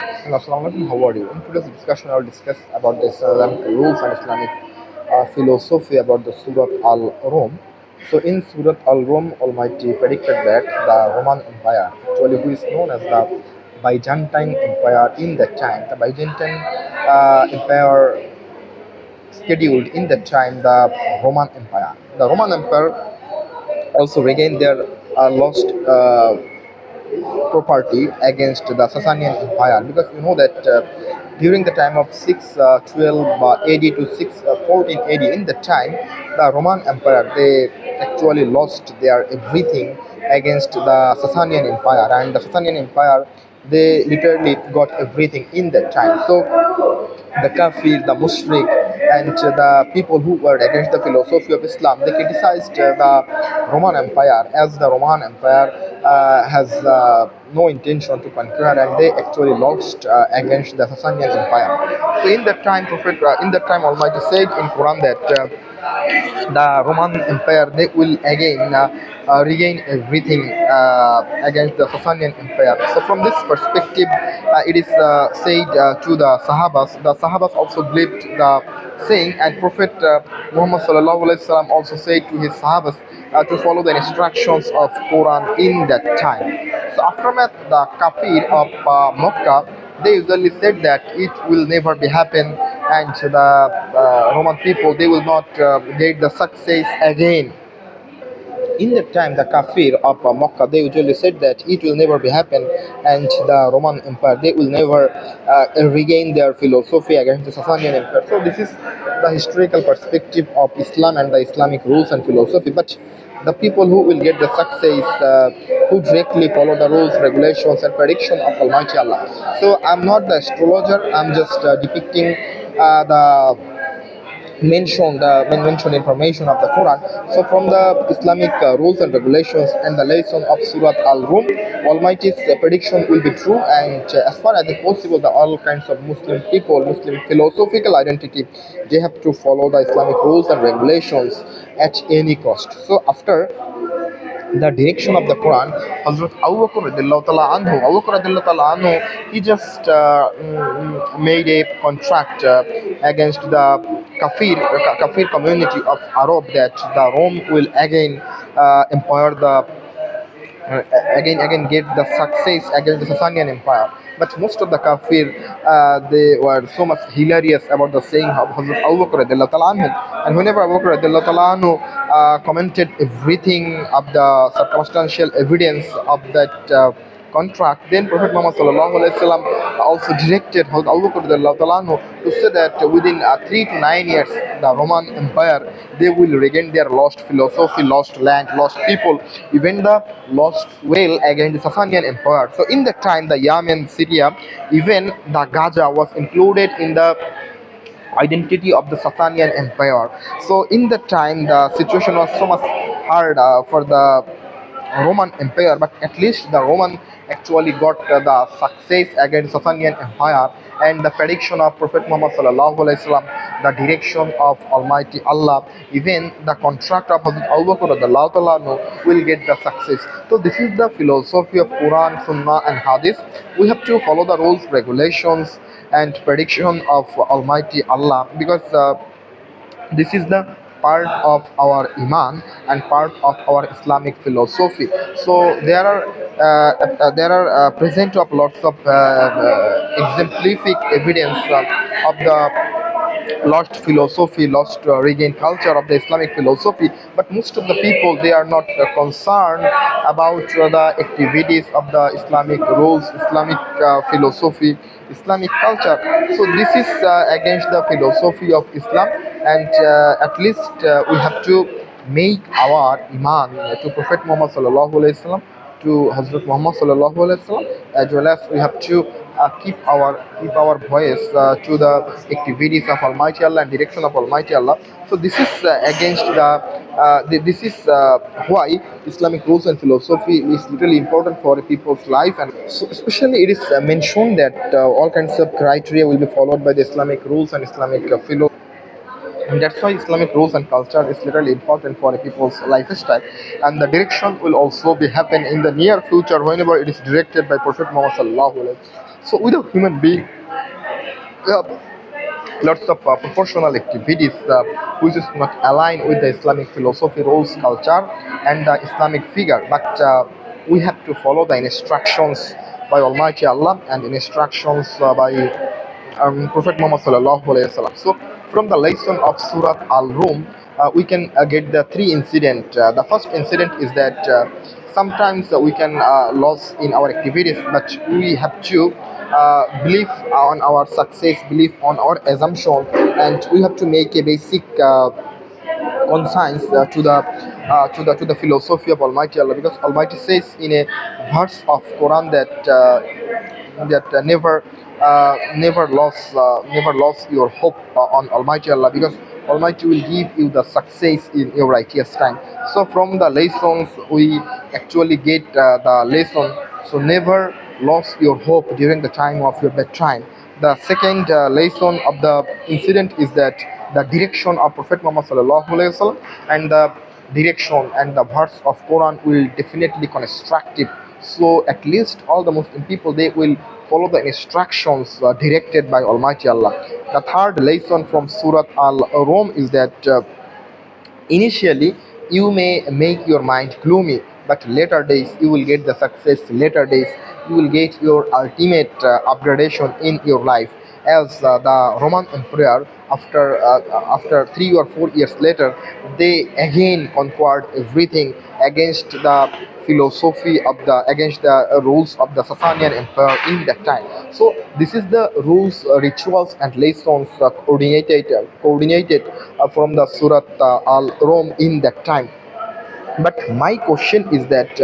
Hello, Assalamu alaikum. How are you? In today's discussion, I will discuss about the Islamic rules and Islamic philosophy about the Surat Rum. So, in Surat Rum, Almighty predicted that the Roman Empire, actually who is known as the Byzantine Empire in that time, the Byzantine Empire scheduled in that time the Roman Empire. The Roman Empire also regained their lost property against the Sasanian Empire, because you know that during the time of 612 AD to 614 AD, in that time the Roman Empire, they actually lost their everything against the Sasanian Empire, and the Sasanian Empire, they literally got everything in that time. So the kafir, the mushrik, and the people who were against the philosophy of Islam, they criticized the Roman Empire, as the Roman Empire has no intention to conquer, and they actually lost against the Sasanian Empire. So in that time, in that time, Almighty said in Quran that the Roman Empire, they will again regain everything against the Sasanian Empire. So from this perspective, it is said to the Sahabas. The Sahabas also believed the saying, and Prophet Muhammad sallallahu alaihi wasallam also said to his Sahabas to follow the instructions of Quran in that time. So aftermath, the kafir of Makkah, they usually said that it will never be happen, and the Roman people, they will not get the success again. In that time, the kafir of Makkah, they usually said that it will never be happen, and the Roman Empire, they will never regain their philosophy against the Sasanian Empire. So this is the historical perspective of Islam and the Islamic rules and philosophy. But the people who will get the success, who directly follow the rules, regulations, and prediction of Almighty Allah. So I'm not the astrologer. I'm just depicting the mentioned information of the Quran. So from the Islamic rules and regulations and the lesson of Surat Rum, Almighty's prediction will be true. And as far as possible, the all kinds of Muslim people, Muslim philosophical identity, they have to follow the Islamic rules and regulations at any cost. So after the direction of the Quran, Hazrat Abu Bakr radiallahu ta'ala anhu, Abu Bakr radiallahu ta'ala anhu, he just made a contract against the kafir community of Arab, that the Rome will again empire the again get the success against the Sasanian Empire. But most of the kafir, they were so much hilarious about the saying of Hazrat Abu Bakr radiallahu ta'ala anhu. And whenever Abu Bakr radiallahu ta'ala anhu commented everything of the circumstantial evidence of that contract, then Prophet Muhammad sallallahu alaihi wasallam also directed Hazrat Abu Bakr radiallahu ta'ala anhu to say that within 3 to 9 years, the Roman Empire, they will regain their lost philosophy, lost land, lost people, even the lost well against the Sasanian Empire. So in that time, the Yemen, Syria, even the Gaza was included in the identity of the Sasanian Empire. So in that time, the situation was so much hard for the Roman Empire, but at least the Roman actually got the success against Sasanian Empire, and the prediction of Prophet Muhammad sallallahu alaihi wasallam, the direction of Almighty Allah, even the contract of Hazrat Abu Bakr radiallahu ta'ala anhu will get the success. So this is the philosophy of Quran, Sunnah, and Hadith. We have to follow the rules, regulations, and prediction of Almighty Allah, because this is the part of our iman and part of our Islamic philosophy. So there are present of lots of exemplific evidence of the lost philosophy, lost regained culture of the Islamic philosophy. But most of the people, they are not concerned about the activities of the Islamic rules, Islamic philosophy, Islamic culture. So this is against the philosophy of Islam, and at least we have to make our iman to Prophet Muhammad sallallahu alaihi wasallam, to Hazrat Muhammad sallallahu alaihi wasallam, as well as we have to keep our voice to the activities of Almighty Allah and direction of Almighty Allah. So this is against this is why Islamic rules and philosophy is literally important for a people's life. And so especially it is mentioned that all kinds of criteria will be followed by the Islamic rules and Islamic philosophy. And that's why Islamic rules and culture is literally important for a people's lifestyle. And the direction will also be happen in the near future whenever it is directed by Prophet Muhammad Sallallahu Alaihi Wasallam. So with a human being, uh, lots of proportional activities which is not aligned with the Islamic philosophy, rules, culture, and the Islamic figure. But we have to follow the instructions by Almighty Allah and instructions by Prophet Muhammad sallallahu alaihi wasallam. So from the lesson of Surat Rum, we can get the three incident. The first incident is that sometimes we can lose in our activities, but we have to believe on our success, believe on our assumption, and we have to make a basic conscience to the philosophy of Almighty Allah, because Almighty says in a verse of Quran that never lost your hope on Almighty Allah, because Almighty will give you the success in your righteous time. So from the lessons we actually get the lesson. So never lose your hope during the time of your bedtime. The second lesson of the incident is that the direction of Prophet Muhammad sallallahu alaihi wasallam and the direction and the verse of Quran will definitely constructive. So at least all the Muslim people, they will follow the instructions directed by Almighty Allah. The third lesson from Surat Al-Rum is that initially you may make your mind gloomy, but later days you will get the success. Later days you will get your ultimate upgradation in your life. As the Roman Emperor, after 3 or 4 years later, they again conquered everything against the philosophy of the against the rules of the Sasanian Empire in that time. So this is the rules, rituals, and lessons coordinated from the Surat Al-Rum in that time. But my question is that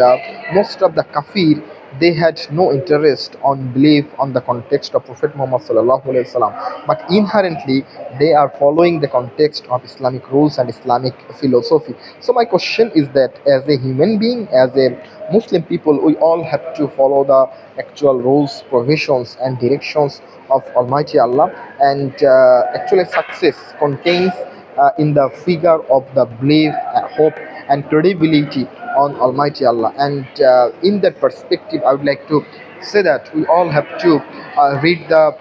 most of the kafir, they had no interest on belief on the context of Prophet Muhammad sallallahu alaihi wasallam, but inherently they are following the context of Islamic rules and Islamic philosophy. So my question is that as a human being, as a Muslim people, we all have to follow the actual rules, provisions, and directions of Almighty Allah. And actually, success contains in the figure of the belief, hope, and credibility on Almighty Allah. And in that perspective, I would like to say that we all have to read the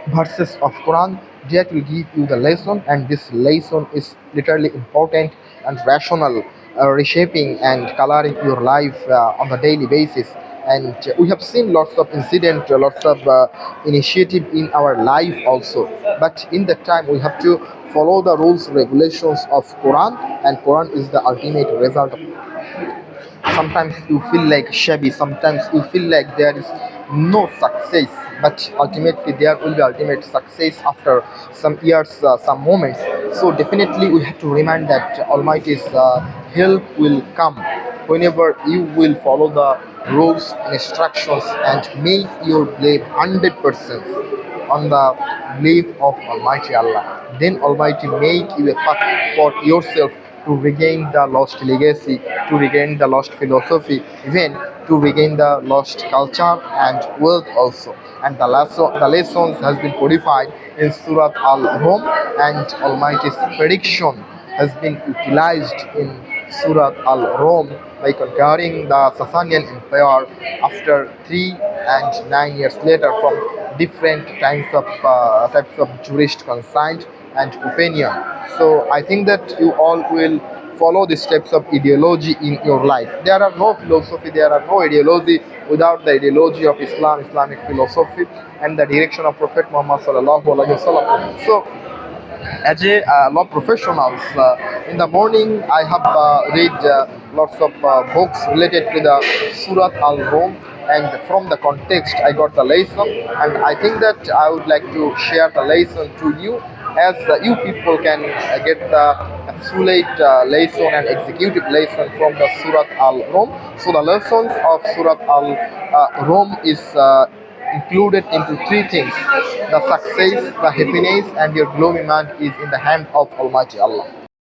verses of Quran that will give you the lesson, and this lesson is literally important and rational, reshaping and coloring your life on a daily basis. And we have seen lots of incident, lots of initiative in our life also, but in that time we have to follow the rules, regulations of Quran, and Quran is the ultimate result. Sometimes you feel like shabby, sometimes you feel like there is no success, but ultimately there will be ultimate success after some years, some moments. So definitely we have to remind that Almighty's help will come whenever you will follow the rules, instructions, and make your belief 100% on the belief of Almighty Allah. Then Almighty make you a path for yourself to regain the lost legacy, to regain the lost philosophy, even to regain the lost culture and wealth also. And the lessons has been codified in Surat Al-Rum, and Almighty's prediction has been utilized in Surat Al-Rum by conquering the Sasanian Empire after 3 and 9 years later, from different types of jurist consent and opinion. So I think that you all will follow the steps of ideology in your life. There are no philosophy, there are no ideology without the ideology of Islam, Islamic philosophy, and the direction of Prophet Muhammad sallallahu alaihi wasallam. So as a law professionals, in the morning I have read lots of books related to the Surat Al-Rum, and from the context I got the lesson, and I think that I would like to share the lesson to you, as you people can get the absolute lesson and executive lesson from the Surat Al-Rum. So the lessons of Surat Al-Rum is included into three things: the success, the happiness, and your gloomy mind is in the hand of Almighty Allah.